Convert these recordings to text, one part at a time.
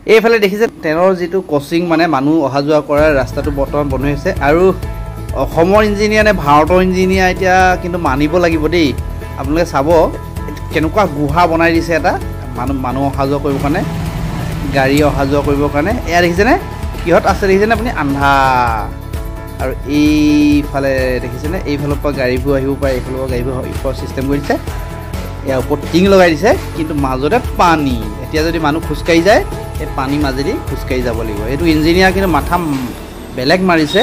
এইফালে দেখিছে ট্ৰেইনৰ যিটো ক্ৰচিং মানে মানুহ অহা যোৱা কৰাৰ ৰাস্তাটো বৰ্তমান বন্ধ হৈছে আৰু অসমৰ ইঞ্জিনিয়াৰ নে ভাৰতৰ ইঞ্জিনিয়াৰ এতিয়া কিন্তু মানিব লাগিব দেই আপোনালোকে চাব কেনেকুৱা গুহা বনাই দিছে এটা মানুহ অহা যোৱা কৰিবৰ কাৰণে গাড়ী অহা যোৱা কৰিবৰ কাৰণে এয়া দেখিছেনে কিহত আছে দেখিছেনে আপুনি আন্ধাৰ আৰু এইফালে দেখিছেনে এইফালৰ পৰা গাড়ীবোৰ আহিব পাৰে এইফালৰ পৰা গাড়ীবোৰ আহিবৰ চিষ্টেম কৰি দিছে ইয়াৰ ওপৰত টিং লগাই দিছে কিন্তু মাজতে পানী এতিয়া যদি মানুহ খোজকাঢ়ি যায় এই পানী মাজেদি খোজকাঢ়ি যাব লাগিব এইটো ইঞ্জিনিয়াৰ কিন্তু মাথা বেলেগ মাৰিছে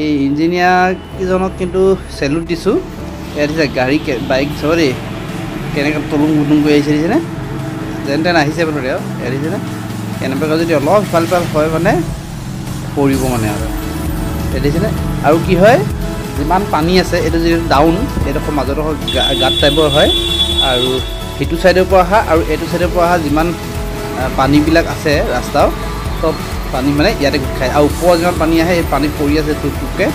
এই ইঞ্জিনিয়াৰ কিজনক কিন্তু চেলুট দিছোঁ এয়া দিছে গাড়ী বাইক চৰি কেনেকৈ তলুং গুটুং কৰি আহিছে দিছেনে যেন তেন আহিছে বোলো আৰু এয়া দিছেনে কেনেবাকৈ যদি অলপ ইফাল সিফাল হয় মানে পৰিব মানে আৰু এয়া দিছেনে আৰু কি হয় যিমান পানী আছে এইটো যিটো ডাউন এইডোখৰ মাজৰডোখৰ গাঁত টাইপৰ হয় আৰু সিটো ছাইডৰ পৰা অহা আৰু এইটো ছাইডৰ পৰা অহা যিমান পানীবিলাক আছে ৰাস্তাও চব পানী মানে ইয়াতে গোট খায় আৰু ওপৰৰ যিমান পানী আহে এই পানীত পৰি আছে টুক টুককৈ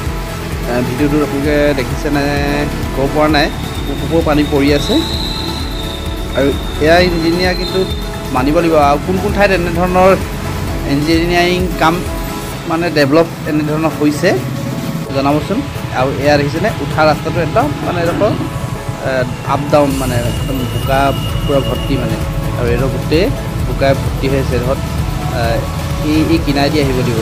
ভিডিঅ'টো আপোনালোকে দেখিছেনে ক'ব পৰা নাই ওপৰৰ পানী পৰি আছে আৰু এয়া ইঞ্জিনিয়াৰ কিন্তু মানিব লাগিব আৰু কোন কোন ঠাইত এনেধৰণৰ ইঞ্জিনিয়াৰিং কাম মানে ডেভেলপ এনেধৰণৰ হৈছে জনাবচোন আৰু এয়া দেখিছেনে উঠা ৰাস্তাটো একদম মানে এডোখৰ আপ ডাউন মানে একদম বোকা পূৰা ভৰ্তি মানে আৰু এইটো গোটেই বোকাই ভৰ্তি হৈ আছে ধৰক এই কিনাৰেদি আহিব লাগিব